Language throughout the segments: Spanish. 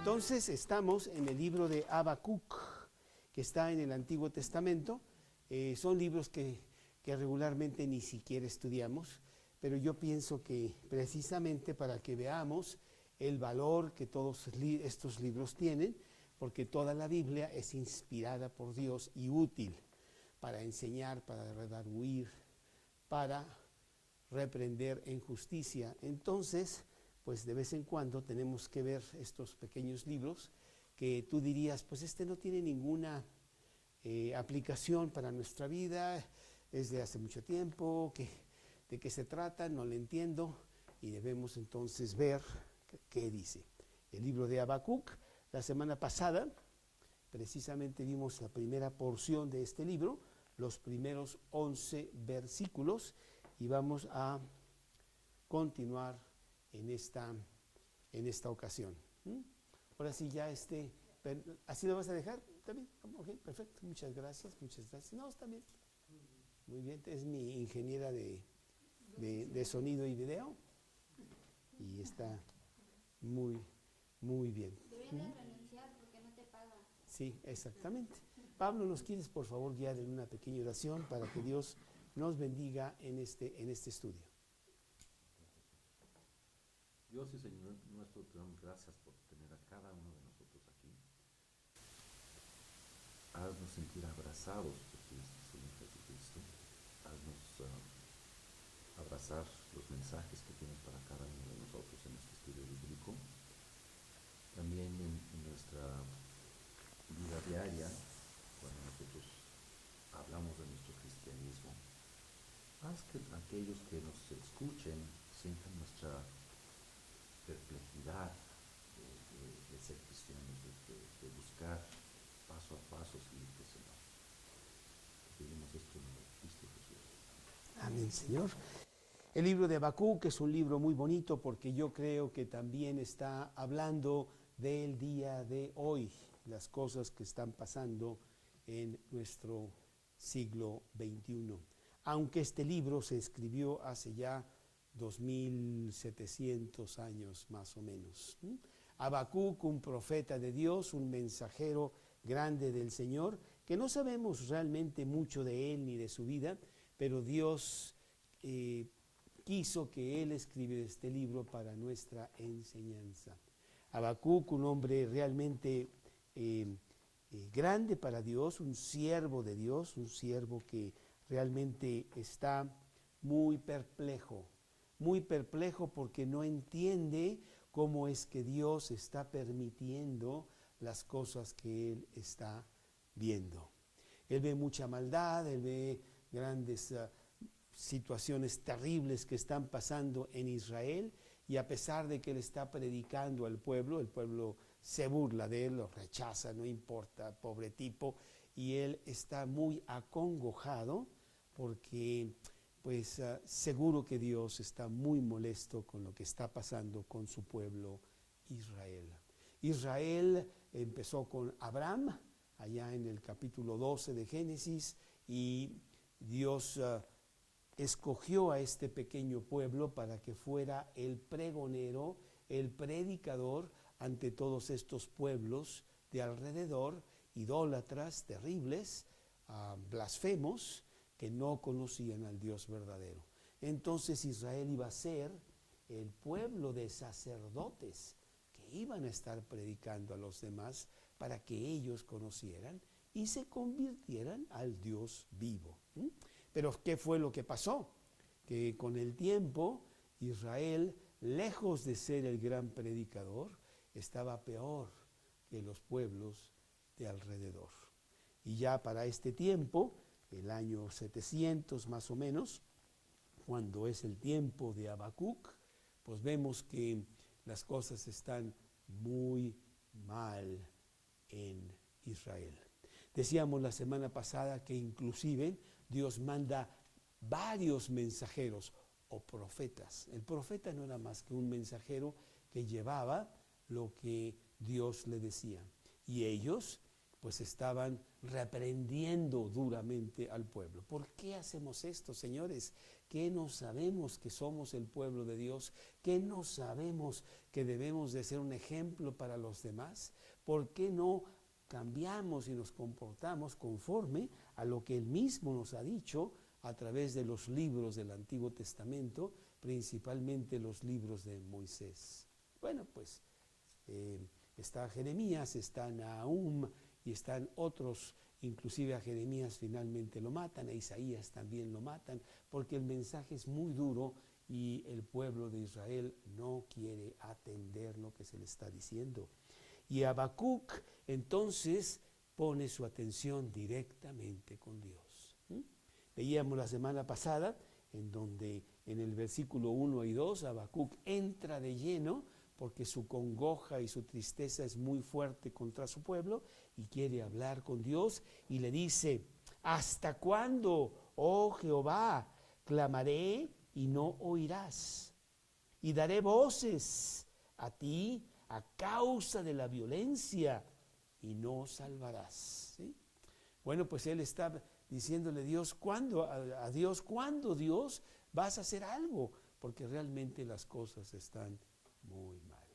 Entonces estamos en el libro de Habacuc, que está en el Antiguo Testamento. Son libros que regularmente ni siquiera estudiamos, pero yo pienso que precisamente para que veamos el valor que todos estos libros tienen, porque toda la Biblia es inspirada por Dios y útil para enseñar, para redarguir, para reprender en justicia. Entonces, pues de vez en cuando tenemos que ver estos pequeños libros que tú dirías, pues este no tiene ninguna aplicación para nuestra vida, es de hace mucho tiempo, de qué se trata, no lo entiendo, y debemos entonces ver qué dice. El libro de Habacuc, la semana pasada, precisamente vimos la primera porción de este libro, los primeros 11 versículos, y vamos a continuar en esta ocasión. Ahora sí, ya ¿así lo vas a dejar? ¿Está bien? Ok, perfecto, muchas gracias. No, está bien. Muy bien, es mi ingeniera de sonido y video, y está muy, muy bien. Deberías renunciar porque no te pagan. Sí, exactamente. Pablo, ¿nos quieres por favor guiar en una pequeña oración para que Dios nos bendiga en este estudio? Dios y Señor nuestro, te damos gracias por tener a cada uno de nosotros aquí. Haznos sentir abrazados por ti, Señor Jesucristo. Haznos abrazar los mensajes que tienes para cada uno de nosotros en este estudio bíblico. También en nuestra vida diaria, cuando nosotros hablamos de nuestro cristianismo, haz que aquellos que nos escuchen sientan nuestra perplejidad de ser cristianos, de buscar paso a paso seguirte, Señor. Te pedimos esto en el nombre de Cristo Jesús. Amén, Señor. El libro de Habacuc es un libro muy bonito porque yo creo que también está hablando del día de hoy, las cosas que están pasando en nuestro siglo XXI. Aunque este libro se escribió hace ya 2700 años más o menos. Habacuc, un profeta de Dios, un mensajero grande del Señor, que no sabemos realmente mucho de él ni de su vida, pero Dios quiso que él escribiera este libro para nuestra enseñanza. Habacuc, un hombre realmente grande para Dios, un siervo de Dios, un siervo que realmente está muy perplejo porque no entiende cómo es que Dios está permitiendo las cosas que él está viendo. Él ve mucha maldad, él ve grandes situaciones terribles que están pasando en Israel, y a pesar de que él está predicando al pueblo, el pueblo se burla de él, lo rechaza, no importa, pobre tipo, y él está muy acongojado porque pues seguro que Dios está muy molesto con lo que está pasando con su pueblo Israel. Israel empezó con Abraham, allá en el capítulo 12 de Génesis, y Dios escogió a este pequeño pueblo para que fuera el pregonero, el predicador ante todos estos pueblos de alrededor, idólatras, terribles, blasfemos, que no conocían al Dios verdadero. Entonces Israel iba a ser el pueblo de sacerdotes que iban a estar predicando a los demás para que ellos conocieran y se convirtieran al Dios vivo. Pero ¿qué fue lo que pasó? Que con el tiempo Israel, lejos de ser el gran predicador, estaba peor que los pueblos de alrededor. Y ya para este tiempo, el año 700 más o menos, cuando es el tiempo de Habacuc, pues vemos que las cosas están muy mal en Israel. Decíamos la semana pasada que inclusive Dios manda varios mensajeros o profetas. El profeta no era más que un mensajero que llevaba lo que Dios le decía. Y ellos pues estaban reprendiendo duramente al pueblo. ¿Por qué hacemos esto, señores? ¿Qué no sabemos que somos el pueblo de Dios? ¿Qué no sabemos que debemos de ser un ejemplo para los demás? ¿Por qué no cambiamos y nos comportamos conforme a lo que Él mismo nos ha dicho a través de los libros del Antiguo Testamento, principalmente los libros de Moisés? Bueno, pues está Jeremías, está Nahum y están otros, inclusive a Jeremías finalmente lo matan, a Isaías también lo matan, porque el mensaje es muy duro y el pueblo de Israel no quiere atender lo que se le está diciendo. Y Habacuc entonces pone su atención directamente con Dios. Leíamos la semana pasada en donde en el versículo 1 y 2 Habacuc entra de lleno porque su congoja y su tristeza es muy fuerte contra su pueblo y quiere hablar con Dios y le dice: ¿hasta cuándo, oh Jehová, clamaré y no oirás? Y daré voces a ti a causa de la violencia y no salvarás. ¿Sí? Bueno, pues él está diciéndole a Dios, ¿cuándo Dios vas a hacer algo? Porque realmente las cosas están muy mal.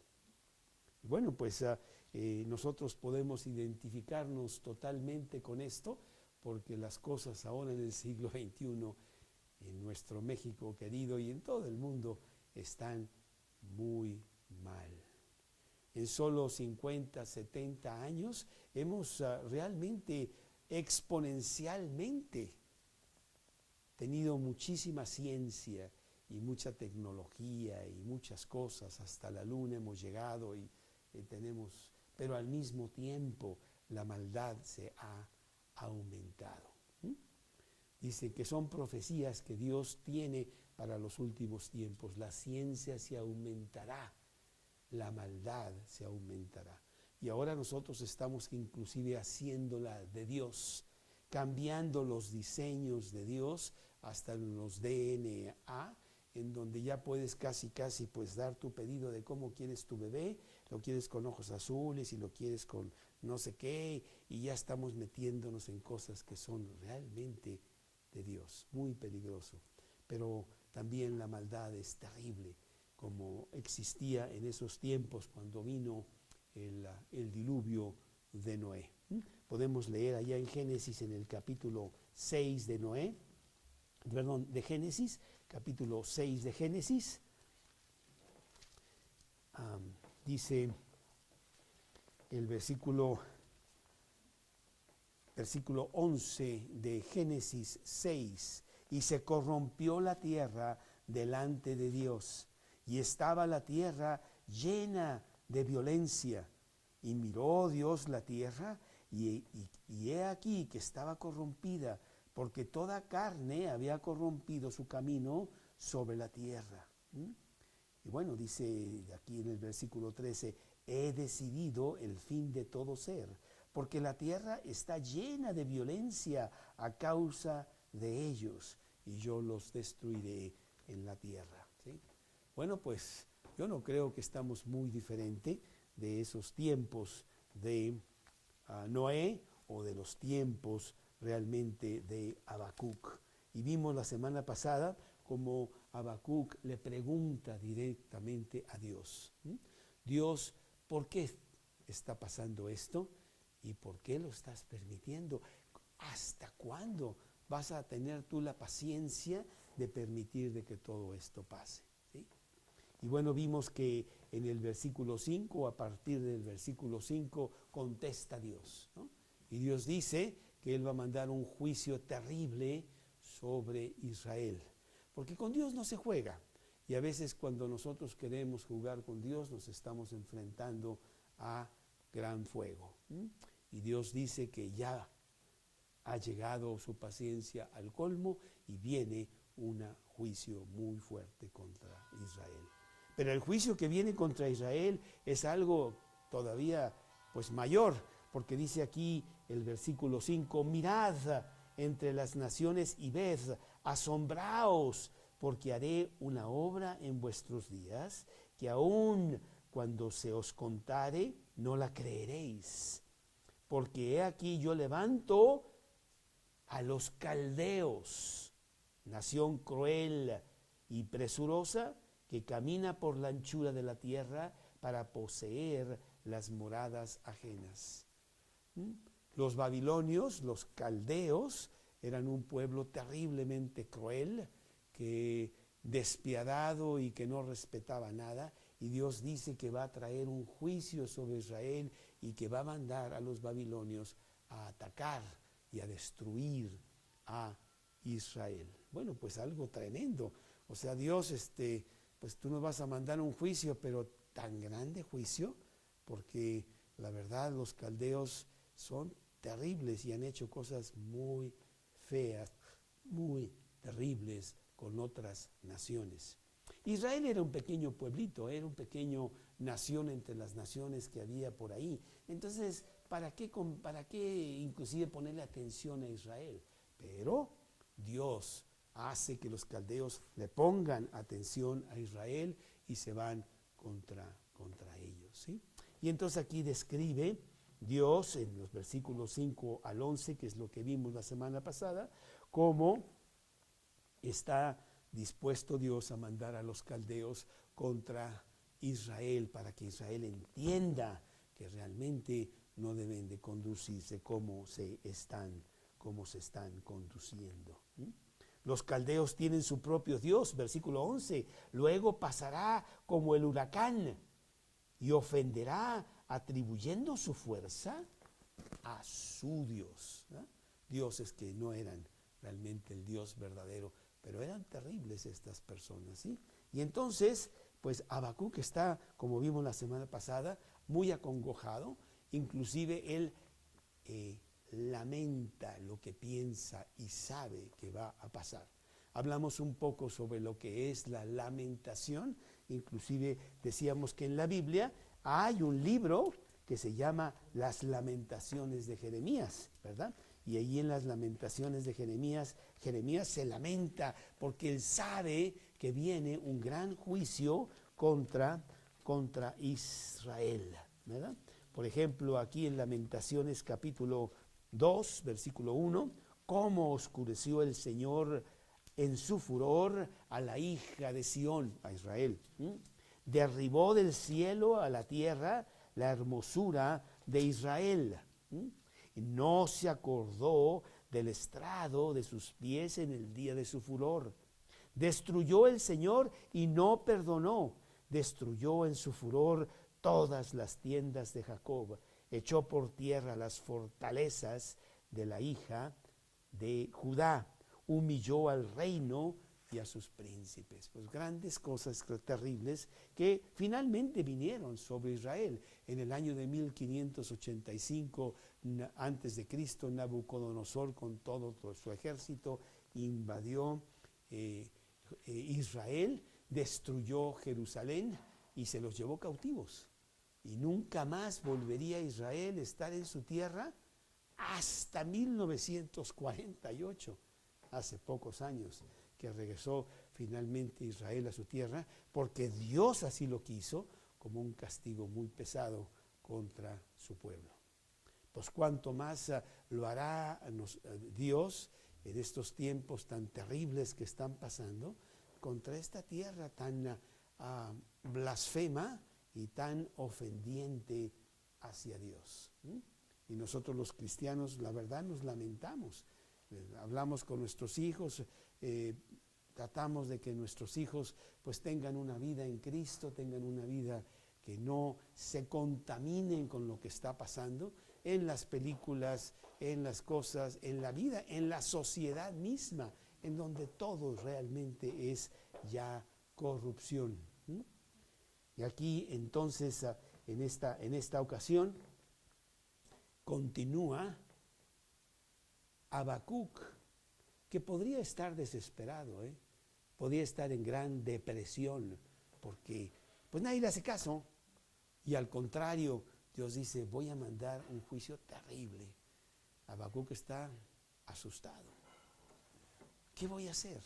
Bueno, pues nosotros podemos identificarnos totalmente con esto, porque las cosas ahora en el siglo XXI, en nuestro México querido y en todo el mundo, están muy mal. En solo 50, 70 años hemos realmente exponencialmente tenido muchísima ciencia y mucha tecnología y muchas cosas, hasta la luna hemos llegado y tenemos, pero al mismo tiempo la maldad se ha aumentado. Dice que son profecías que Dios tiene para los últimos tiempos. La ciencia se aumentará, la maldad se aumentará. Y ahora nosotros estamos inclusive haciéndola de Dios, cambiando los diseños de Dios hasta los DNA, en donde ya puedes casi pues dar tu pedido de cómo quieres tu bebé, lo quieres con ojos azules y lo quieres con no sé qué, y ya estamos metiéndonos en cosas que son realmente de Dios, muy peligroso. Pero también la maldad es terrible, como existía en esos tiempos cuando vino el diluvio de Noé. Podemos leer allá en Génesis, en el capítulo 6 de Génesis, capítulo 6 de Génesis, dice el versículo 11 de Génesis 6, y se corrompió la tierra delante de Dios, y estaba la tierra llena de violencia, y miró Dios la tierra, y he aquí que estaba corrompida, porque toda carne había corrompido su camino sobre la tierra. Y bueno, dice aquí en el versículo 13, he decidido el fin de todo ser, porque la tierra está llena de violencia a causa de ellos, y yo los destruiré en la tierra. ¿Sí? Bueno, pues yo no creo que estamos muy diferente de esos tiempos de Noé o de los tiempos realmente de Habacuc. Y vimos la semana pasada como Habacuc le pregunta directamente a Dios. Dios, ¿por qué está pasando esto? ¿Y por qué lo estás permitiendo? ¿Hasta cuándo vas a tener tú la paciencia de permitir de que todo esto pase? ¿Sí? Y bueno, vimos que en el versículo 5, a partir del versículo 5, contesta Dios, ¿no? Y Dios dice que Él va a mandar un juicio terrible sobre Israel. Porque con Dios no se juega. Y a veces cuando nosotros queremos jugar con Dios, nos estamos enfrentando a gran fuego. Y Dios dice que ya ha llegado su paciencia al colmo y viene un juicio muy fuerte contra Israel. Pero el juicio que viene contra Israel es algo todavía pues mayor, porque dice aquí el versículo 5, mirad entre las naciones y ved, asombraos, porque haré una obra en vuestros días, que aun cuando se os contare, no la creeréis. porque he aquí yo levanto a los caldeos, nación cruel y presurosa que camina por la anchura de la tierra para poseer las moradas ajenas. Los babilonios, los caldeos, eran un pueblo terriblemente cruel, que despiadado y que no respetaba nada, y Dios dice que va a traer un juicio sobre Israel y que va a mandar a los babilonios a atacar y a destruir a Israel. Bueno, pues algo tremendo. O sea, Dios, pues tú nos vas a mandar un juicio, pero tan grande juicio, porque la verdad los caldeos son terribles y han hecho cosas muy feas, muy terribles con otras naciones. Israel era un pequeño pueblito, era un pequeño nación entre las naciones que había por ahí. Entonces, ¿para qué inclusive ponerle atención a Israel? Pero Dios hace que los caldeos le pongan atención a Israel y se van contra ellos, ¿sí? Y entonces aquí describe Dios en los versículos 5 al 11, que es lo que vimos la semana pasada, cómo está dispuesto Dios a mandar a los caldeos contra Israel para que Israel entienda que realmente no deben de conducirse como se están conduciendo. Los caldeos tienen su propio Dios, versículo 11, luego pasará como el huracán y ofenderá atribuyendo su fuerza a su Dios. Dioses que no eran realmente el Dios verdadero, pero eran terribles estas personas, ¿sí? Y entonces, pues Habacuc está, como vimos la semana pasada, muy acongojado, inclusive él lamenta lo que piensa y sabe que va a pasar. Hablamos un poco sobre lo que es la lamentación, inclusive decíamos que en la Biblia hay un libro que se llama Las Lamentaciones de Jeremías, ¿verdad? Y ahí en las Lamentaciones de Jeremías, Jeremías se lamenta porque él sabe que viene un gran juicio contra Israel, ¿verdad? Por ejemplo, aquí en Lamentaciones capítulo 2, versículo 1, cómo oscureció el Señor en su furor a la hija de Sión, a Israel. Derribó del cielo a la tierra la hermosura de Israel. Y no se acordó del estrado de sus pies en el día de su furor. Destruyó el Señor y no perdonó. Destruyó en su furor todas las tiendas de Jacob. Echó por tierra las fortalezas de la hija de Judá. Humilló al reino y a sus príncipes. Pues grandes cosas terribles que finalmente vinieron sobre Israel. En el año de 1585 antes de Cristo, Nabucodonosor con todo su ejército invadió Israel, destruyó Jerusalén y se los llevó cautivos. Y nunca más volvería Israel a estar en su tierra hasta 1948, hace pocos años, que regresó finalmente Israel a su tierra, porque Dios así lo quiso, como un castigo muy pesado contra su pueblo. Pues cuánto más lo hará Dios en estos tiempos tan terribles que están pasando, contra esta tierra tan blasfema y tan ofendiente hacia Dios. Y nosotros los cristianos, la verdad, nos lamentamos. Hablamos con nuestros hijos, tratamos de que nuestros hijos pues tengan una vida en Cristo, tengan una vida que no se contaminen con lo que está pasando en las películas, en las cosas, en la vida, en la sociedad misma, en donde todo realmente es ya corrupción. Y aquí entonces, en esta ocasión, continúa Habacuc, que podría estar desesperado, podría estar en gran depresión, porque pues nadie le hace caso, y al contrario, Dios dice, voy a mandar un juicio terrible. Habacuc está asustado. ¿Qué voy a hacer?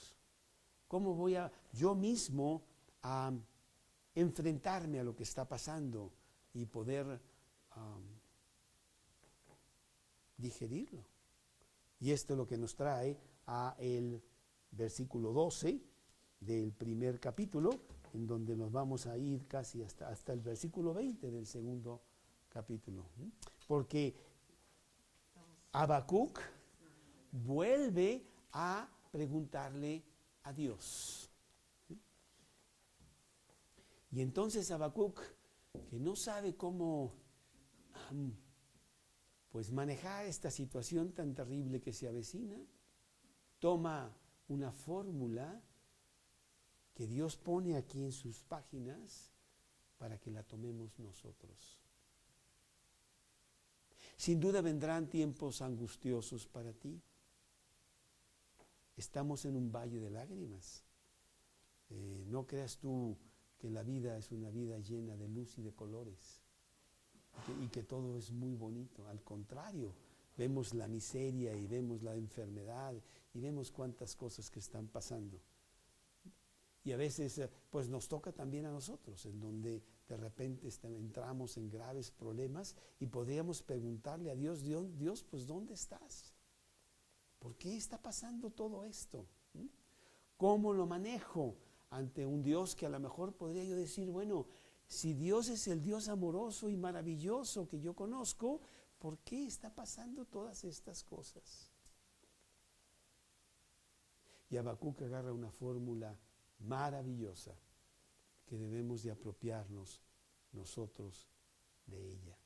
¿Cómo voy a yo mismo a enfrentarme a lo que está pasando y poder digerirlo. Y esto es lo que nos trae a el versículo 12 del primer capítulo, en donde nos vamos a ir casi hasta el versículo 20 del segundo capítulo. Porque Habacuc vuelve a preguntarle a Dios. Y entonces Habacuc, que no sabe cómo pues manejar esta situación tan terrible que se avecina, toma una fórmula que Dios pone aquí en sus páginas para que la tomemos nosotros. Sin duda vendrán tiempos angustiosos para ti. Estamos en un valle de lágrimas. No creas tú que la vida es una vida llena de luz y de colores y que todo es muy bonito. Al contrario, vemos la miseria y vemos la enfermedad y vemos cuántas cosas que están pasando. Y a veces pues nos toca también a nosotros, en donde de repente entramos en graves problemas y podríamos preguntarle a Dios, Dios, pues ¿dónde estás? ¿Por qué está pasando todo esto? ¿Cómo lo manejo ante un Dios que a lo mejor podría yo decir, bueno, si Dios es el Dios amoroso y maravilloso que yo conozco, ¿por qué está pasando todas estas cosas? Y Habacuc agarra una fórmula maravillosa que debemos de apropiarnos nosotros de ella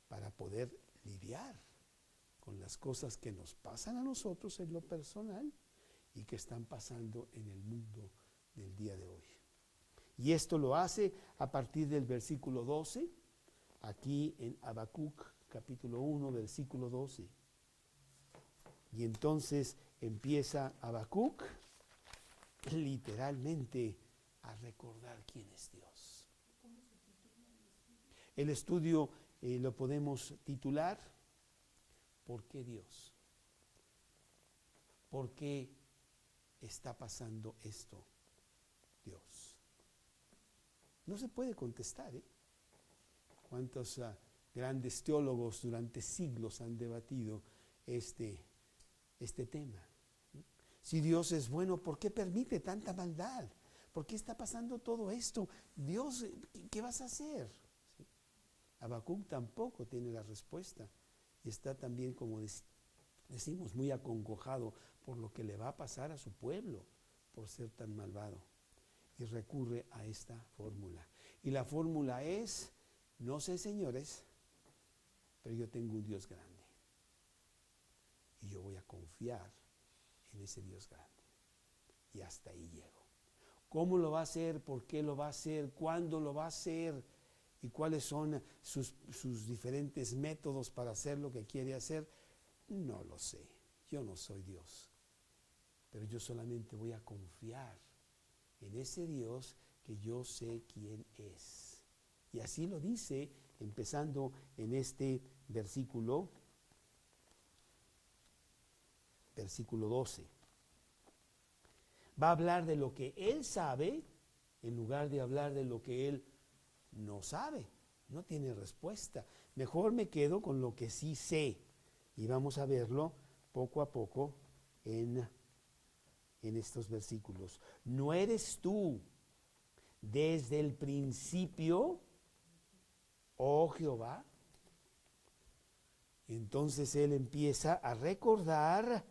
para poder lidiar con las cosas que nos pasan a nosotros en lo personal y que están pasando en el mundo del día de hoy. Y esto lo hace a partir del versículo 12, aquí en Habacuc capítulo 1, versículo 12. Y entonces empieza Habacuc literalmente a recordar quién es Dios. El estudio lo podemos titular ¿por qué Dios? ¿Por qué está pasando esto, Dios? No se puede contestar, ¿eh? ¿Cuántos grandes teólogos durante siglos han debatido este tema? Si Dios es bueno, ¿por qué permite tanta maldad? ¿Por qué está pasando todo esto? Dios, ¿qué vas a hacer? ¿Sí? Habacuc tampoco tiene la respuesta y está también, como decimos, muy acongojado por lo que le va a pasar a su pueblo por ser tan malvado. Y recurre a esta fórmula. Y la fórmula es, no sé señores, pero yo tengo un Dios grande. Y yo voy a confiar en ese Dios grande. Y hasta ahí llego. ¿Cómo lo va a hacer? ¿Por qué lo va a hacer? ¿Cuándo lo va a hacer? ¿Y cuáles son sus diferentes métodos para hacer lo que quiere hacer? No lo sé. Yo no soy Dios. Pero yo solamente voy a confiar en ese Dios que yo sé quién es. Y así lo dice, empezando en este versículo 12. Va a hablar de lo que él sabe en lugar de hablar de lo que él no sabe. No tiene respuesta. Mejor me quedo con lo que sí sé. Y vamos a verlo poco a poco en estos versículos. ¿No eres tú desde el principio, oh Jehová? Entonces él empieza a recordar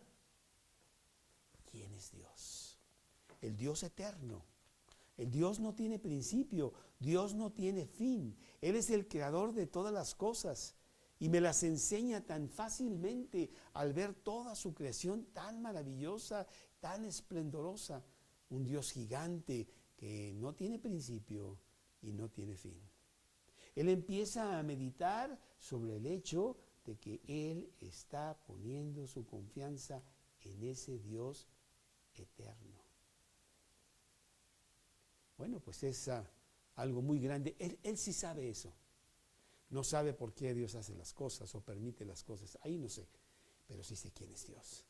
quién es Dios. El Dios eterno. El Dios no tiene principio, Dios no tiene fin. Él es el creador de todas las cosas y me las enseña tan fácilmente al ver toda su creación tan maravillosa, tan esplendorosa. Un Dios gigante que no tiene principio y no tiene fin. Él empieza a meditar sobre el hecho de que él está poniendo su confianza en ese Dios eterno. Bueno, pues es algo muy grande. Él sí sabe eso. No sabe por qué Dios hace las cosas o permite las cosas. Ahí no sé, pero sí sé quién es Dios.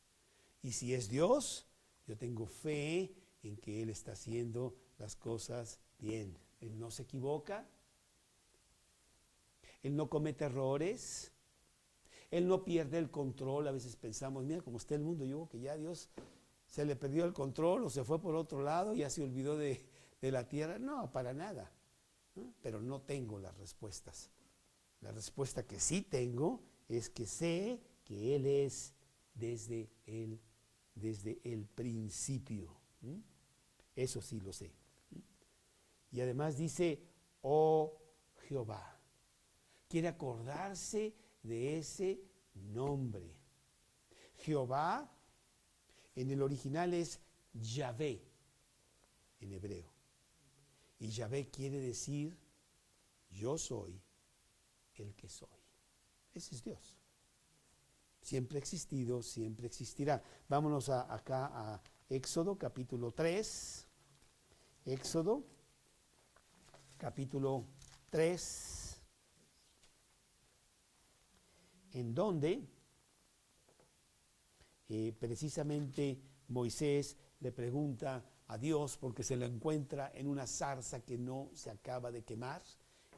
Y si es Dios, yo tengo fe en que Él está haciendo las cosas bien. Él no se equivoca. Él no comete errores. Él no pierde el control. A veces pensamos, mira cómo está el mundo, yo creo que ya Dios se le perdió el control o se fue por otro lado, ya se olvidó de la tierra. No, para nada, ¿no? Pero no tengo las respuestas. La respuesta que sí tengo es que sé que Él es desde el principio. Eso sí lo sé. Y además dice, oh Jehová. Quiere acordarse de ese nombre. Jehová en el original es Yahvé en hebreo. Y Yahvé quiere decir, yo soy el que soy. Ese es Dios. Siempre ha existido, siempre existirá. Vámonos acá a Éxodo capítulo 3. Éxodo capítulo 3. En donde precisamente Moisés le pregunta a Dios porque se lo encuentra en una zarza que no se acaba de quemar,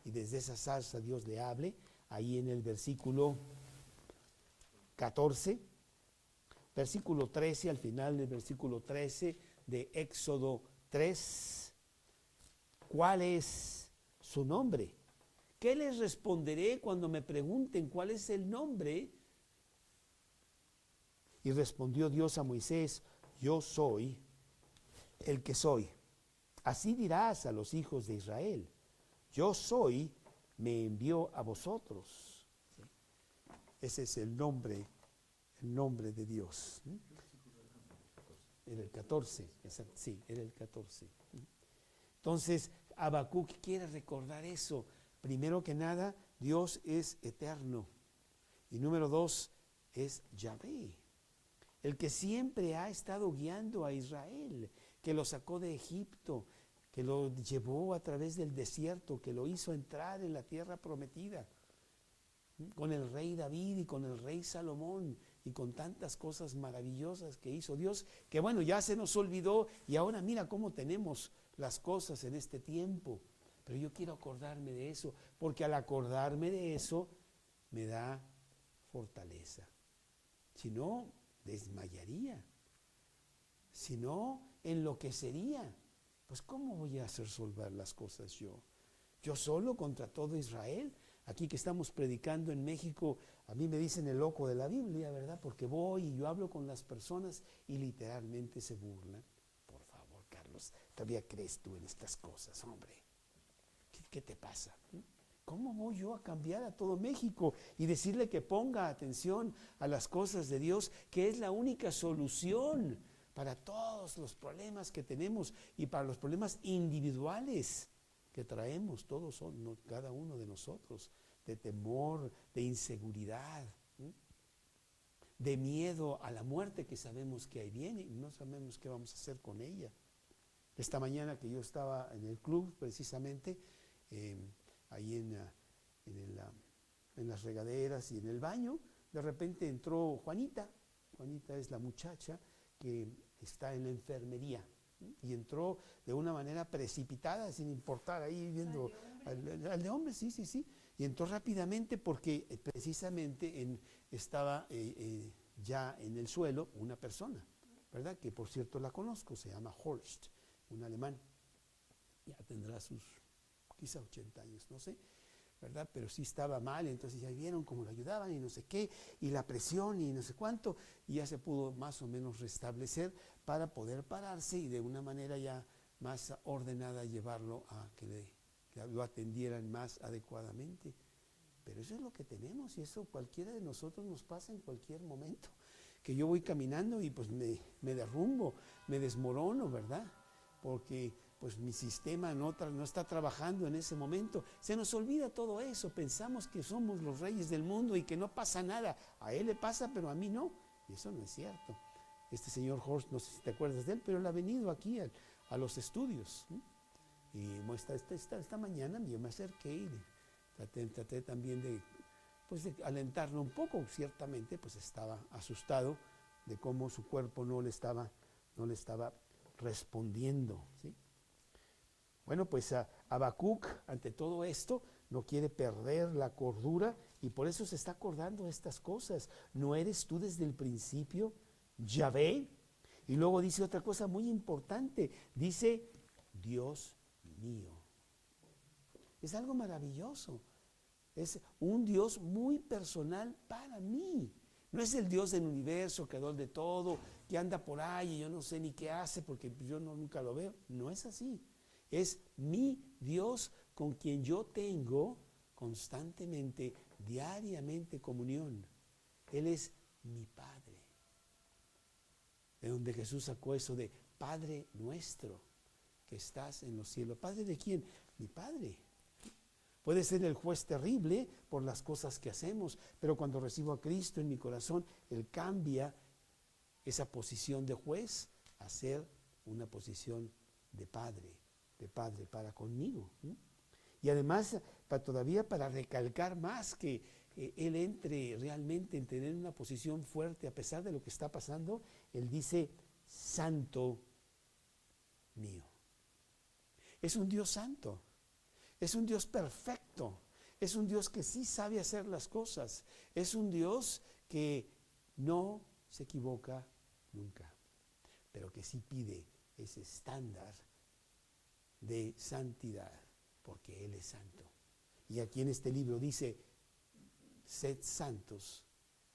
y desde esa zarza Dios le hable, ahí en el versículo 14, versículo 13, al final del versículo 13 de Éxodo 3, ¿cuál es su nombre? ¿Qué les responderé cuando me pregunten cuál es el nombre? Y respondió Dios a Moisés, yo soy el que soy. Así dirás a los hijos de Israel, yo soy, me envió a vosotros. ¿Sí? Ese es el nombre de Dios. Era el 14, sí, era el 14. Entonces, Habacuc quiere recordar eso. Primero que nada, Dios es eterno. Y número 2, es Yahvé, el que siempre ha estado guiando a Israel, que lo sacó de Egipto, que lo llevó a través del desierto, que lo hizo entrar en la tierra prometida, con el rey David y con el rey Salomón y con tantas cosas maravillosas que hizo Dios, que bueno, ya se nos olvidó y ahora mira cómo tenemos las cosas en este tiempo. Pero yo quiero acordarme de eso, porque al acordarme de eso me da fortaleza. Si no, desmayaría. Si no, enloquecería. Pues ¿cómo voy a hacer resolver las cosas yo? Yo solo contra todo Israel. Aquí que estamos predicando en México, a mí me dicen el loco de la Biblia, ¿verdad? Porque voy y yo hablo con las personas y literalmente se burlan. Por favor, Carlos, ¿todavía crees tú en estas cosas, hombre? ¿Qué te pasa? ¿Cómo voy yo a cambiar a todo México y decirle que ponga atención a las cosas de Dios, que es la única solución para todos los problemas que tenemos y para los problemas individuales que traemos todos, cada uno de nosotros, de temor, de inseguridad, de miedo a la muerte que sabemos que ahí viene y no sabemos qué vamos a hacer con ella? Esta mañana que yo estaba en el club precisamente, ahí en las regaderas y en el baño, de repente entró Juanita. Juanita es la muchacha que está en la enfermería, y entró de una manera precipitada, sin importar, ahí viendo al de hombre, sí, y entró rápidamente porque precisamente estaba ya en el suelo una persona, ¿verdad? Que por cierto la conozco, se llama Horst, un alemán, ya tendrá sus quizá 80 años, no sé, ¿verdad? Pero sí estaba mal, entonces ya vieron cómo lo ayudaban y no sé qué, y la presión y no sé cuánto, y ya se pudo más o menos restablecer para poder pararse y de una manera ya más ordenada llevarlo a que lo atendieran más adecuadamente. Pero eso es lo que tenemos y eso cualquiera de nosotros nos pasa en cualquier momento, que yo voy caminando y pues me derrumbo, me desmorono, ¿verdad? Porque pues mi sistema no está trabajando en ese momento. Se nos olvida todo eso, pensamos que somos los reyes del mundo y que no pasa nada. A él le pasa, pero a mí no. Y eso no es cierto. Este señor Horst, no sé si te acuerdas de él, pero él ha venido aquí a los estudios. Y esta mañana yo me acerqué y traté también de alentarlo un poco. Ciertamente pues estaba asustado de cómo su cuerpo no le estaba respondiendo, ¿sí? Bueno, pues Habacuc, ante todo esto, no quiere perder la cordura y por eso se está acordando de estas cosas. ¿No eres tú desde el principio, Yahvé? Y luego dice otra cosa muy importante, dice, Dios mío. Es algo maravilloso. Es un Dios muy personal para mí. No es el Dios del universo, creador de todo, que anda por ahí y yo no sé ni qué hace porque yo nunca lo veo. No es así. Es mi Dios con quien yo tengo constantemente, diariamente comunión. Él es mi Padre. De donde Jesús sacó eso de Padre nuestro que estás en los cielos. ¿Padre de quién? Mi Padre. Puede ser el juez terrible por las cosas que hacemos, pero cuando recibo a Cristo en mi corazón, Él cambia esa posición de juez a ser una posición de Padre para conmigo. Y además, todavía para recalcar más que Él entre realmente en tener una posición fuerte a pesar de lo que está pasando, Él dice, Santo mío. Es un Dios santo. Es un Dios perfecto, es un Dios que sí sabe hacer las cosas, es un Dios que no se equivoca nunca, pero que sí pide ese estándar de santidad, porque Él es santo. Y aquí en este libro dice, sed santos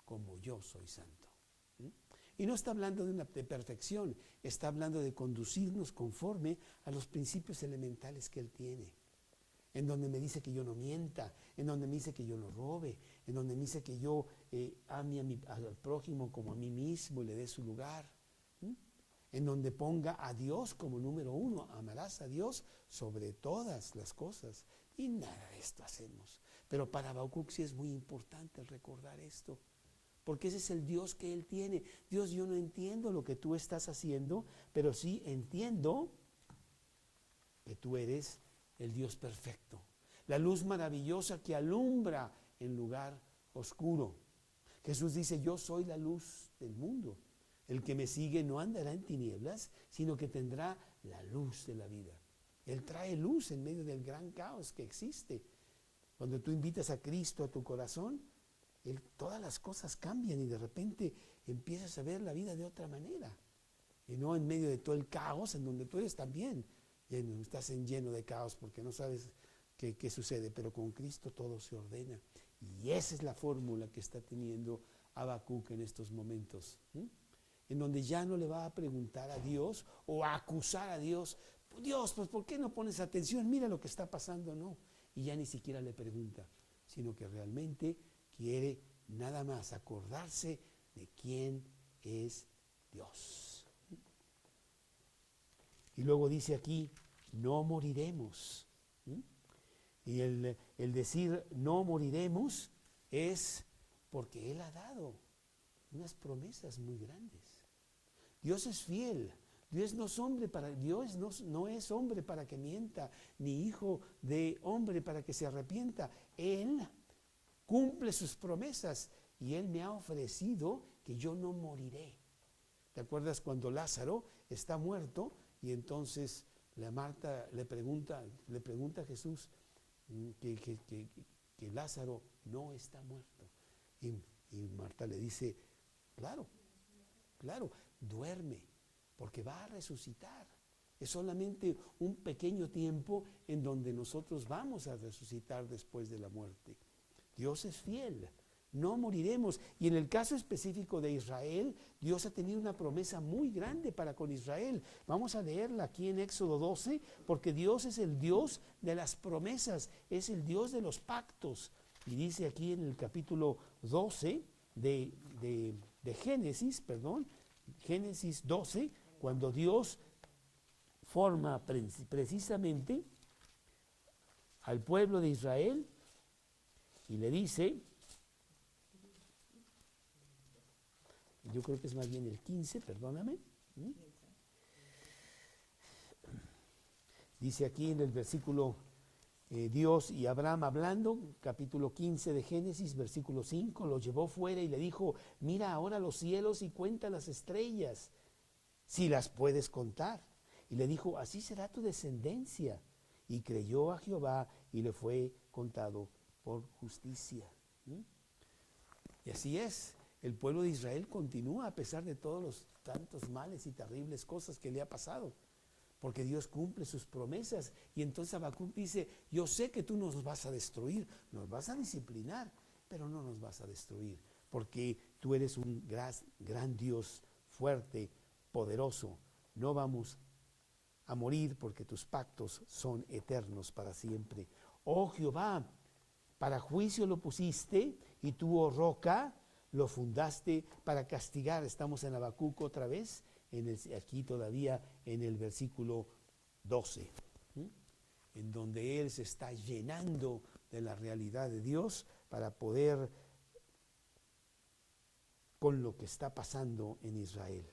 como yo soy santo. Y no está hablando de perfección, está hablando de conducirnos conforme a los principios elementales que Él tiene. En donde me dice que yo no mienta, en donde me dice que yo no robe, en donde me dice que yo ame al prójimo como a mí mismo y le dé su lugar. En donde ponga a Dios como número uno, amarás a Dios sobre todas las cosas. Y nada de esto hacemos. Pero para Habacuc sí es muy importante el recordar esto, porque ese es el Dios que Él tiene. Dios, yo no entiendo lo que tú estás haciendo, pero sí entiendo que tú eres el Dios perfecto, la luz maravillosa que alumbra en lugar oscuro. Jesús dice, yo soy la luz del mundo. El que me sigue no andará en tinieblas, sino que tendrá la luz de la vida. Él trae luz en medio del gran caos que existe. Cuando tú invitas a Cristo a tu corazón, todas las cosas cambian y de repente empiezas a ver la vida de otra manera. Y no en medio de todo el caos en donde tú eres también. Estás lleno de caos porque no sabes qué sucede, pero con Cristo todo se ordena. Y esa es la fórmula que está teniendo Habacuc en estos momentos, en donde ya no le va a preguntar a Dios o a acusar a Dios, Dios, pues ¿por qué no pones atención? Mira lo que está pasando, no. Y ya ni siquiera le pregunta, sino que realmente quiere nada más acordarse de quién es Dios. Y luego dice aquí, no moriremos. Y el decir no moriremos es porque Él ha dado unas promesas muy grandes. Dios es fiel. Dios no es hombre para que mienta, ni hijo de hombre para que se arrepienta. Él cumple sus promesas y Él me ha ofrecido que yo no moriré. ¿Te acuerdas cuando Lázaro está muerto? Y entonces Marta le pregunta a Jesús que Lázaro no está muerto. Y Marta le dice, claro, duerme, porque va a resucitar. Es solamente un pequeño tiempo en donde nosotros vamos a resucitar después de la muerte. Dios es fiel. No moriremos. Y en el caso específico de Israel, Dios ha tenido una promesa muy grande para con Israel. Vamos a leerla aquí en Éxodo 12, porque Dios es el Dios de las promesas, es el Dios de los pactos. Y dice aquí en el capítulo 12 de Génesis, Génesis 12, cuando Dios forma precisamente al pueblo de Israel y le dice, yo creo que es más bien el 15, perdóname. Dice aquí en el versículo Dios y Abraham hablando, capítulo 15 de Génesis, versículo 5, lo llevó fuera y le dijo, mira ahora los cielos y cuenta las estrellas, si las puedes contar. Y le dijo, así será tu descendencia. Y creyó a Jehová y le fue contado por justicia. Y así es, el pueblo de Israel continúa a pesar de todos los tantos males y terribles cosas que le ha pasado, porque Dios cumple sus promesas. Y entonces Habacuc dice, yo sé que tú nos vas a destruir, nos vas a disciplinar, pero no nos vas a destruir, porque tú eres un gran Dios, fuerte, poderoso. No vamos a morir porque tus pactos son eternos para siempre. Oh Jehová, para juicio lo pusiste, y tú, oh roca, lo fundaste para castigar. Estamos en Habacuc otra vez, aquí todavía en el versículo 12, en donde él se está llenando de la realidad de Dios para poder con lo que está pasando en Israel.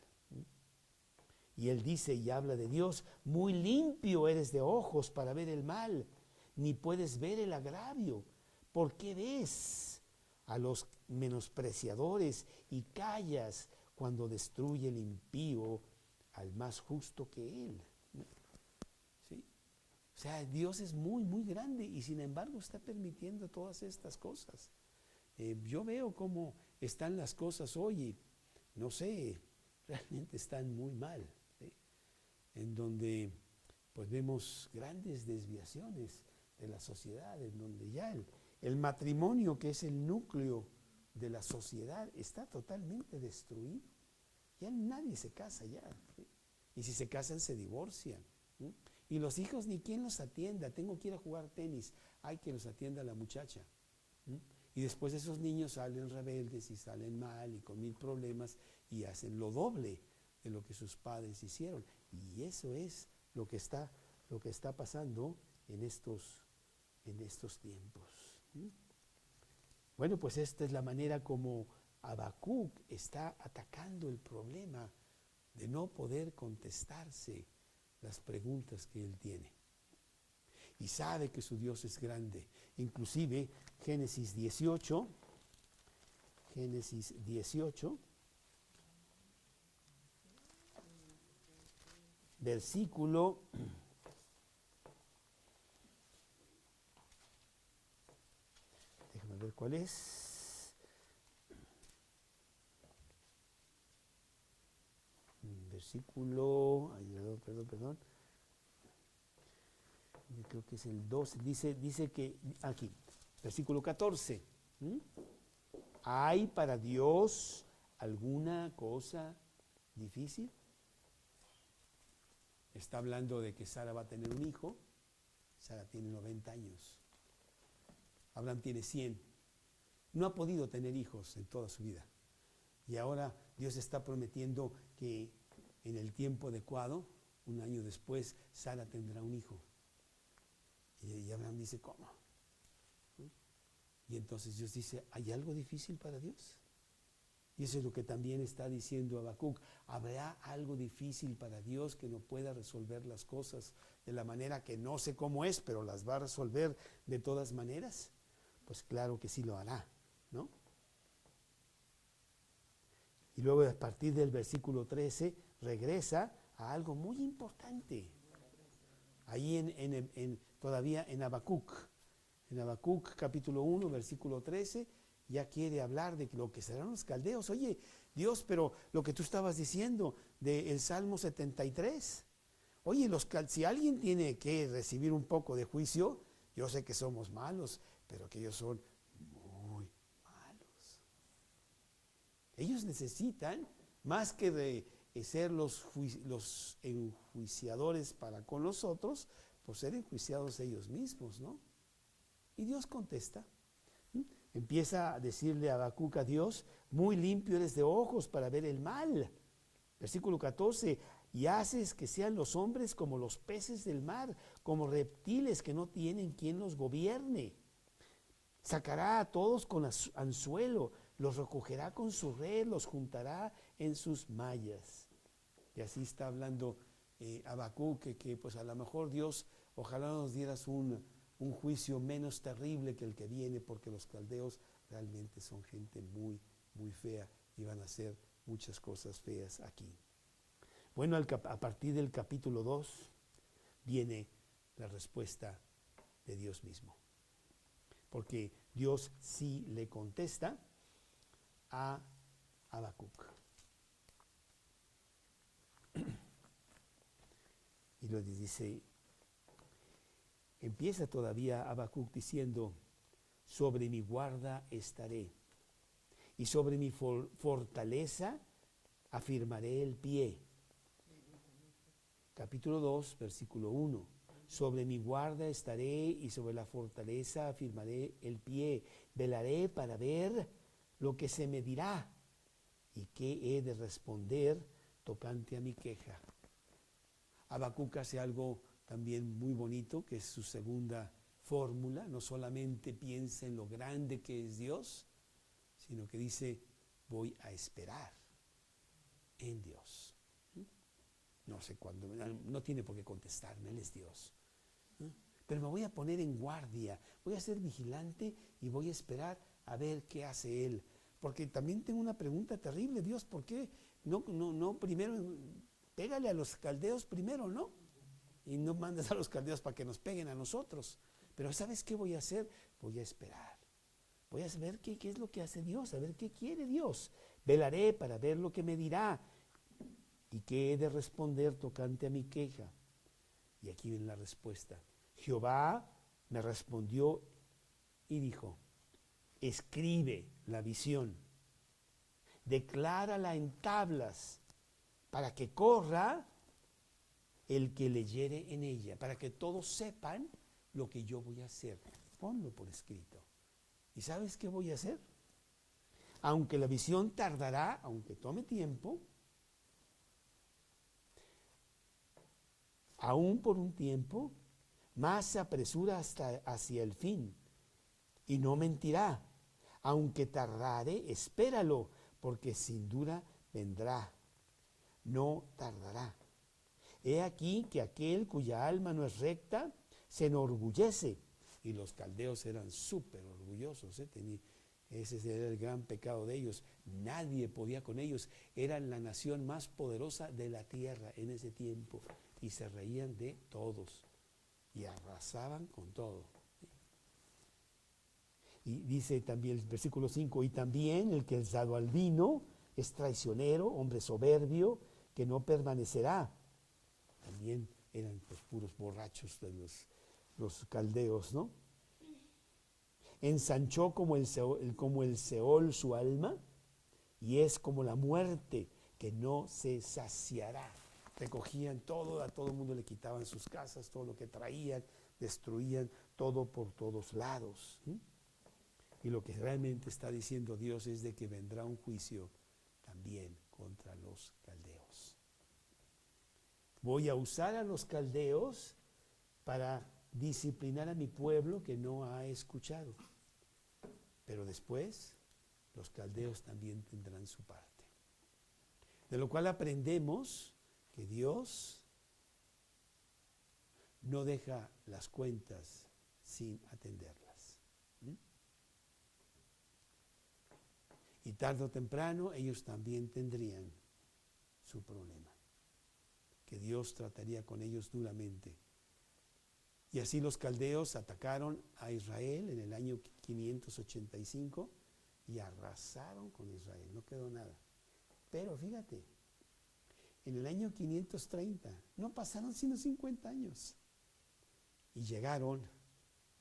Y él dice y habla de Dios, muy limpio eres de ojos para ver el mal, ni puedes ver el agravio. ¿Por qué ves a los menospreciadores y callas cuando destruye el impío al más justo que él? ¿Sí? O sea, Dios es muy, muy grande y sin embargo está permitiendo todas estas cosas. Yo veo cómo están las cosas hoy y no sé, realmente están muy mal, ¿sí? En donde pues vemos grandes desviaciones de la sociedad, en donde ya el matrimonio, que es el núcleo de la sociedad, está totalmente destruido. Ya nadie se casa ya, ¿sí? Y si se casan se divorcian, ¿sí? Y los hijos ni quien los atienda. Tengo que ir a jugar tenis, hay que los atienda la muchacha, ¿sí? Y después esos niños salen rebeldes y salen mal y con mil problemas y hacen lo doble de lo que sus padres hicieron. Y eso es lo que está pasando en estos tiempos. Bueno, pues esta es la manera como Habacuc está atacando el problema de no poder contestarse las preguntas que él tiene. Y sabe que su Dios es grande. Inclusive Génesis 18, versículo, déjame ver cuál es, versículo, perdón, yo creo que es el 12, dice que, aquí, versículo 14, ¿hay para Dios alguna cosa difícil? Está hablando de que Sara va a tener un hijo. Sara tiene 90 años. Abraham tiene 100. No ha podido tener hijos en toda su vida. Y ahora Dios está prometiendo que en el tiempo adecuado, un año después, Sara tendrá un hijo. Y Abraham dice, ¿cómo? Y entonces Dios dice, ¿hay algo difícil para Dios? Y eso es lo que también está diciendo Habacuc. ¿Habrá algo difícil para Dios que no pueda resolver las cosas de la manera que no sé cómo es, pero las va a resolver de todas maneras? Pues claro que sí lo hará, ¿no? Y luego a partir del versículo 13 regresa a algo muy importante. Ahí todavía en Habacuc capítulo 1, versículo 13, ya quiere hablar de lo que serán los caldeos. Oye, Dios, pero lo que tú estabas diciendo del Salmo 73, oye, si alguien tiene que recibir un poco de juicio, yo sé que somos malos, pero que ellos son muy malos. Ellos necesitan, más que de ser los enjuiciadores para con los otros, por ser enjuiciados ellos mismos, ¿no? Y Dios contesta. Empieza a decirle a Habacuc a Dios, muy limpio eres de ojos para ver el mal. Versículo 14, y haces que sean los hombres como los peces del mar, como reptiles que no tienen quien los gobierne. Sacará a todos con anzuelo, los recogerá con su red, los juntará en sus mallas. Y así está hablando Habacuc, que pues a lo mejor Dios, ojalá nos dieras un juicio menos terrible que el que viene, porque los caldeos realmente son gente muy, muy fea y van a hacer muchas cosas feas aquí. Bueno, a partir del capítulo 2 viene la respuesta de Dios mismo. porque Dios sí le contesta a Habacuc. Y lo dice, empieza todavía Habacuc diciendo, sobre mi guarda estaré, y sobre mi fortaleza afirmaré el pie. Capítulo 2, versículo 1. Sobre mi guarda estaré y sobre la fortaleza afirmaré el pie. Velaré para ver lo que se me dirá y qué he de responder tocante a mi queja. Habacuc hace algo también muy bonito, que es su segunda fórmula. No solamente piensa en lo grande que es Dios, sino que dice, voy a esperar en Dios. No sé cuándo, no tiene por qué contestarme, Él es Dios. Pero me voy a poner en guardia, voy a ser vigilante y voy a esperar a ver qué hace Él. Porque también tengo una pregunta terrible, Dios, ¿por qué no primero, pégale a los caldeos primero, ¿no? Y no mandes a los caldeos para que nos peguen a nosotros. Pero ¿sabes qué voy a hacer? Voy a esperar. Voy a ver qué es lo que hace Dios, a ver qué quiere Dios. Velaré para ver lo que me dirá y qué he de responder tocante a mi queja. Y aquí viene la respuesta. Jehová me respondió y dijo, escribe la visión, declárala en tablas, para que corra el que leyere en ella, para que todos sepan lo que yo voy a hacer. Ponlo por escrito. ¿Y sabes qué voy a hacer? Aunque la visión tardará, aunque tome tiempo, aún por un tiempo, más se apresura hacia el fin, y no mentirá. Aunque tardare, espéralo, porque sin duda vendrá. No tardará. He aquí que aquel cuya alma no es recta se enorgullece. Y los caldeos eran súper orgullosos. Ese era el gran pecado de ellos. Nadie podía con ellos. Eran la nación más poderosa de la tierra en ese tiempo. Y se reían de todos. Y arrasaban con todo. Y dice también el versículo 5, y también el que es dado al vino es traicionero, hombre soberbio, que no permanecerá. También eran pues puros borrachos de los caldeos, ¿no? Ensanchó como el Seol su alma, y es como la muerte, que no se saciará. Recogían todo, a todo el mundo le quitaban sus casas, todo lo que traían, destruían todo por todos lados. Y lo que realmente está diciendo Dios es de que vendrá un juicio también contra los caldeos. Voy a usar a los caldeos para disciplinar a mi pueblo que no ha escuchado. Pero después los caldeos también tendrán su parte. De lo cual aprendemos que Dios no deja las cuentas sin atenderlas. Y tarde o temprano ellos también tendrían su problema, que Dios trataría con ellos duramente. Y así los caldeos atacaron a Israel en el año 585 y arrasaron con Israel, no quedó nada. Pero fíjate, en el año 530, no pasaron sino 50 años, y llegaron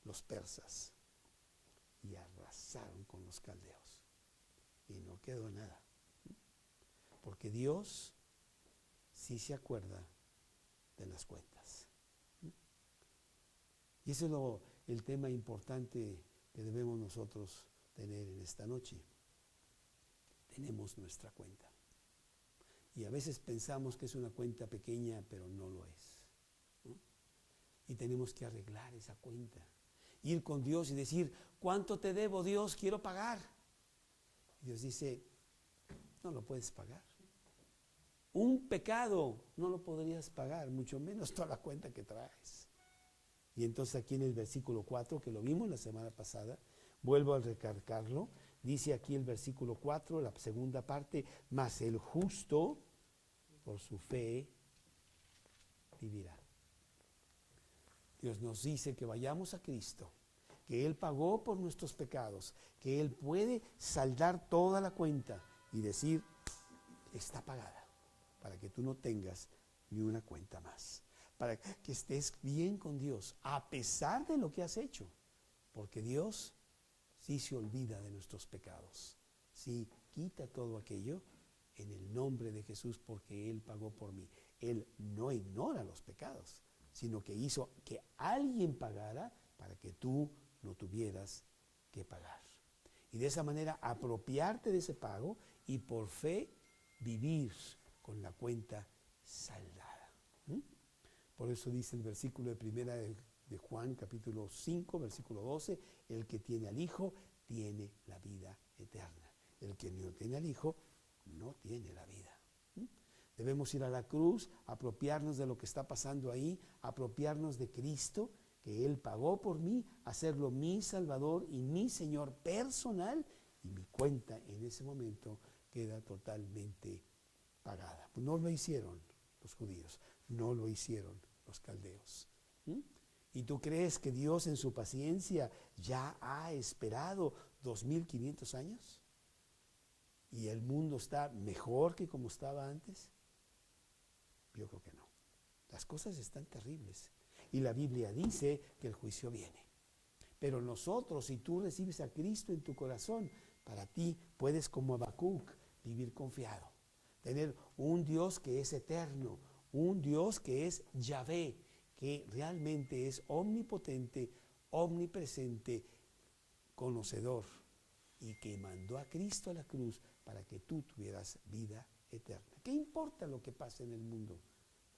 los persas y arrasaron con los caldeos. Y no quedó nada. Porque Dios sí se acuerda de las cuentas. Y ese es el tema importante que debemos nosotros tener en esta noche. Tenemos nuestra cuenta. Y a veces pensamos que es una cuenta pequeña, pero no lo es. Y tenemos que arreglar esa cuenta. Ir con Dios y decir, ¿cuánto te debo, Dios? Quiero pagar. Dios dice, no lo puedes pagar. Un pecado no lo podrías pagar, mucho menos toda la cuenta que traes. Y entonces aquí en el versículo 4, que lo vimos la semana pasada, vuelvo a recalcarlo, dice aquí el versículo 4, la segunda parte, mas el justo por su fe vivirá. Dios nos dice que vayamos a Cristo, que Él pagó por nuestros pecados, que Él puede saldar toda la cuenta y decir, está pagada, para que tú no tengas ni una cuenta más, para que estés bien con Dios, a pesar de lo que has hecho, porque Dios sí se olvida de nuestros pecados, sí quita todo aquello en el nombre de Jesús, porque Él pagó por mí. Él no ignora los pecados, sino que hizo que alguien pagara para que tú no tuvieras que pagar. Y de esa manera apropiarte de ese pago y por fe vivir con la cuenta saldada. Por eso dice el versículo de primera de Juan, capítulo 5, versículo 12, el que tiene al Hijo tiene la vida eterna. El que no tiene al Hijo no tiene la vida. Debemos ir a la cruz, apropiarnos de lo que está pasando ahí, apropiarnos de Cristo, que Él pagó por mí, hacerlo mi Salvador y mi Señor personal, y mi cuenta en ese momento queda totalmente pagada. Pues no lo hicieron los judíos, no lo hicieron los caldeos. ¿Y tú crees que Dios en su paciencia ya ha esperado 2500 años? ¿Y el mundo está mejor que como estaba antes? Yo creo que no. Las cosas están terribles. Y la Biblia dice que el juicio viene. Pero nosotros, si tú recibes a Cristo en tu corazón, para ti puedes, como Habacuc, vivir confiado. Tener un Dios que es eterno, un Dios que es Yahvé, que realmente es omnipotente, omnipresente, conocedor, y que mandó a Cristo a la cruz para que tú tuvieras vida eterna. ¿Qué importa lo que pase en el mundo?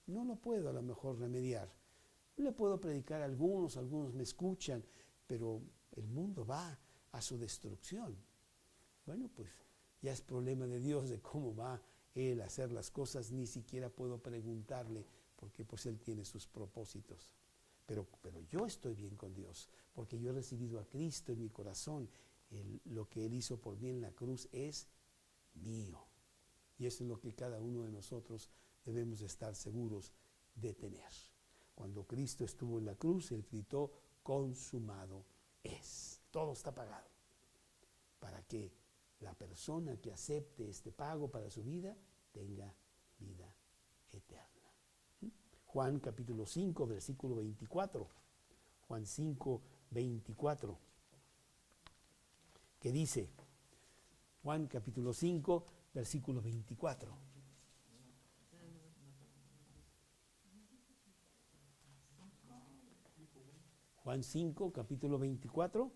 No lo puedo a lo mejor remediar. Le puedo predicar a algunos me escuchan, pero el mundo va a su destrucción. Bueno, pues ya es problema de Dios de cómo va Él a hacer las cosas, ni siquiera puedo preguntarle, porque pues Él tiene sus propósitos. Pero yo estoy bien con Dios, porque yo he recibido a Cristo en mi corazón. Lo que Él hizo por mí en la cruz es mío. Y eso es lo que cada uno de nosotros debemos estar seguros de tener. Cuando Cristo estuvo en la cruz, Él gritó, consumado es. Todo está pagado. Para que la persona que acepte este pago para su vida tenga vida eterna. Juan capítulo 5, versículo 24. Juan 5, 24. Que dice, Juan capítulo 5, versículo 24. Juan 5, capítulo 24.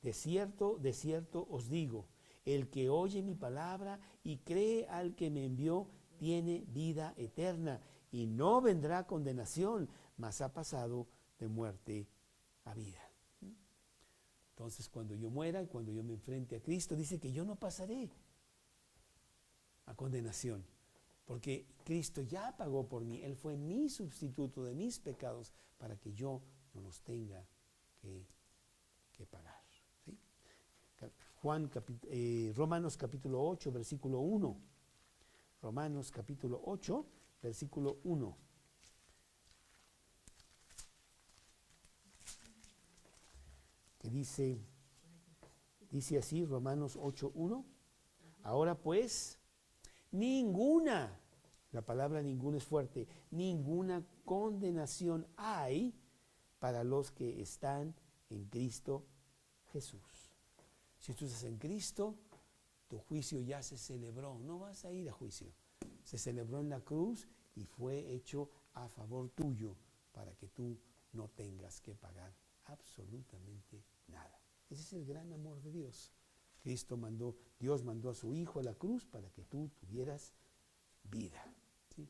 De cierto os digo, el que oye mi palabra y cree al que me envió, tiene vida eterna y no vendrá condenación, mas ha pasado de muerte a vida. Entonces, cuando yo muera y cuando yo me enfrente a Cristo, dice que yo no pasaré a condenación, porque Cristo ya pagó por mí. Él fue mi sustituto de mis pecados para que yo no los tenga que pagar. ¿Sí? Romanos capítulo 8, versículo 1. Romanos capítulo 8, versículo 1. Que dice así, Romanos 8:1. Ahora pues, ninguna, la palabra ninguna es fuerte, ninguna condenación hay para los que están en Cristo Jesús. Si tú estás en Cristo, tu juicio ya se celebró, no vas a ir a juicio. Se celebró en la cruz y fue hecho a favor tuyo para que tú no tengas que pagar absolutamente nada. Ese es el gran amor de Dios. Dios mandó a su Hijo a la cruz para que tú tuvieras vida. ¿Sí?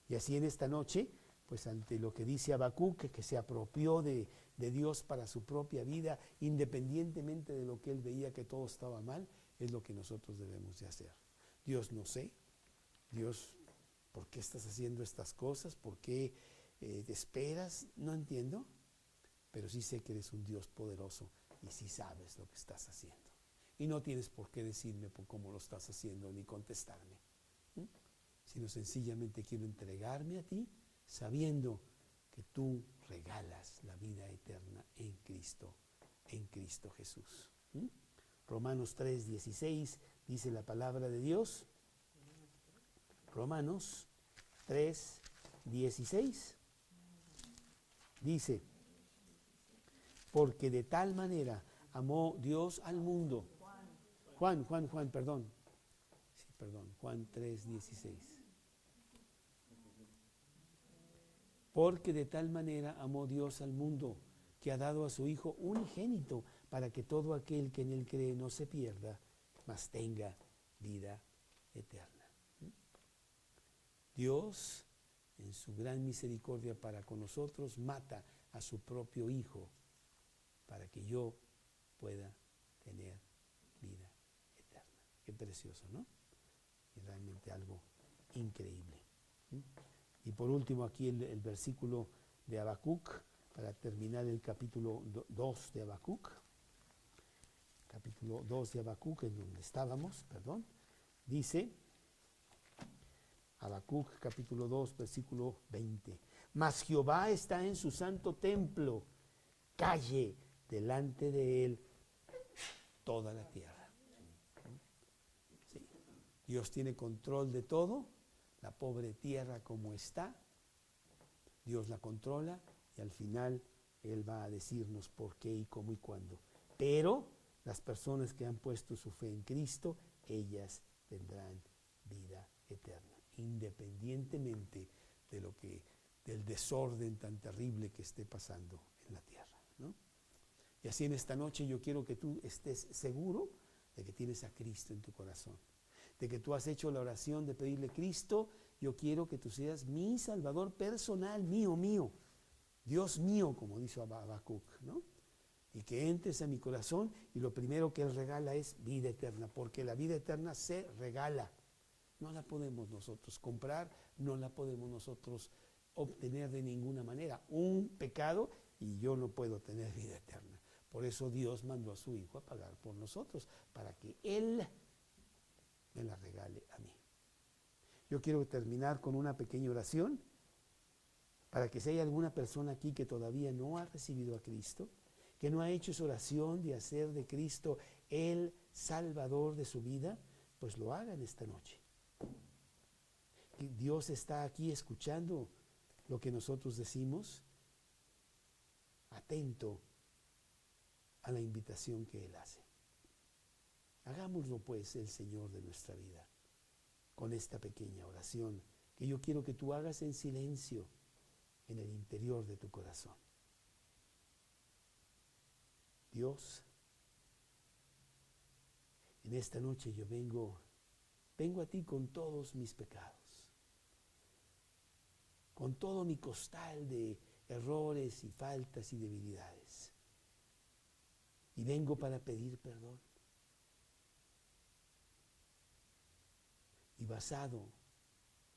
Y así en esta noche, pues ante lo que dice Habacuc, que se apropió de Dios para su propia vida, independientemente de lo que él veía que todo estaba mal, es lo que nosotros debemos de hacer. Dios, no sé, Dios, ¿por qué estás haciendo estas cosas? ¿Por qué te esperas? No entiendo. Pero sí sé que eres un Dios poderoso y sí sabes lo que estás haciendo. Y no tienes por qué decirme por cómo lo estás haciendo ni contestarme. Sino sencillamente quiero entregarme a ti sabiendo que tú regalas la vida eterna en Cristo en Cristo Jesús. Romanos 3:16 dice la palabra de Dios. Romanos 3:16 dice, porque de tal manera amó Dios al mundo. Juan, perdón. Sí, perdón, Juan 3:16. Porque de tal manera amó Dios al mundo, que ha dado a su Hijo unigénito, para que todo aquel que en él cree no se pierda, mas tenga vida eterna. Dios, en su gran misericordia para con nosotros, mata a su propio Hijo para que yo pueda tener vida eterna. Qué precioso, ¿no? Es realmente algo increíble. Y por último aquí el versículo de Habacuc, para terminar el capítulo 2 de Habacuc. Capítulo 2 de Habacuc, en donde estábamos, perdón. Dice, Habacuc capítulo 2, versículo 20. Mas Jehová está en su santo templo, calle delante de él toda la tierra. Sí. Dios tiene control de todo, la pobre tierra como está, Dios la controla y al final Él va a decirnos por qué y cómo y cuándo. Pero las personas que han puesto su fe en Cristo, ellas tendrán vida eterna, independientemente de del desorden tan terrible que esté pasando en la tierra, ¿no? Y así en esta noche yo quiero que tú estés seguro de que tienes a Cristo en tu corazón, de que tú has hecho la oración de pedirle, Cristo, yo quiero que tú seas mi Salvador personal, mío, Dios mío, como dice Habacuc, ¿no? Y que entres a mi corazón y lo primero que Él regala es vida eterna, porque la vida eterna se regala. No la podemos nosotros comprar, no la podemos nosotros obtener de ninguna manera. Un pecado y yo no puedo tener vida eterna. Por eso Dios mandó a su Hijo a pagar por nosotros, para que Él me la regale a mí. Yo quiero terminar con una pequeña oración, para que si hay alguna persona aquí que todavía no ha recibido a Cristo, que no ha hecho esa oración de hacer de Cristo el Salvador de su vida, pues lo hagan esta noche. Dios está aquí escuchando lo que nosotros decimos, atento a la invitación que Él hace. Hagámoslo pues el Señor de nuestra vida, con esta pequeña oración que yo quiero que tú hagas en silencio en el interior de tu corazón. Dios, en esta noche yo vengo a ti con todos mis pecados, con todo mi costal de errores y faltas y debilidades. Y vengo para pedir perdón. Y basado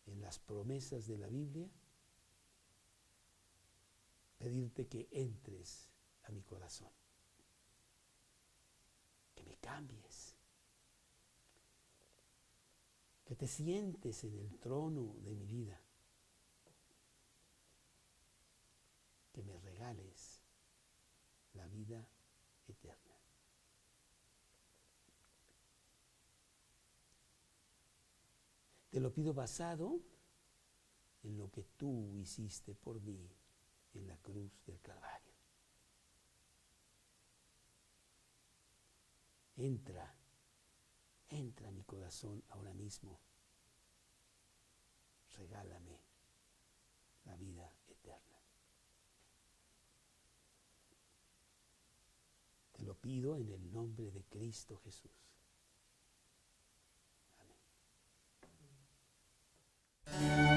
en las promesas de la Biblia, pedirte que entres a mi corazón, que me cambies, que te sientes en el trono de mi vida, que me regales la vida eterna. Te lo pido basado en lo que tú hiciste por mí en la cruz del Calvario. Entra a mi corazón ahora mismo. Regálame la vida eterna. Te lo pido en el nombre de Cristo Jesús. Amén.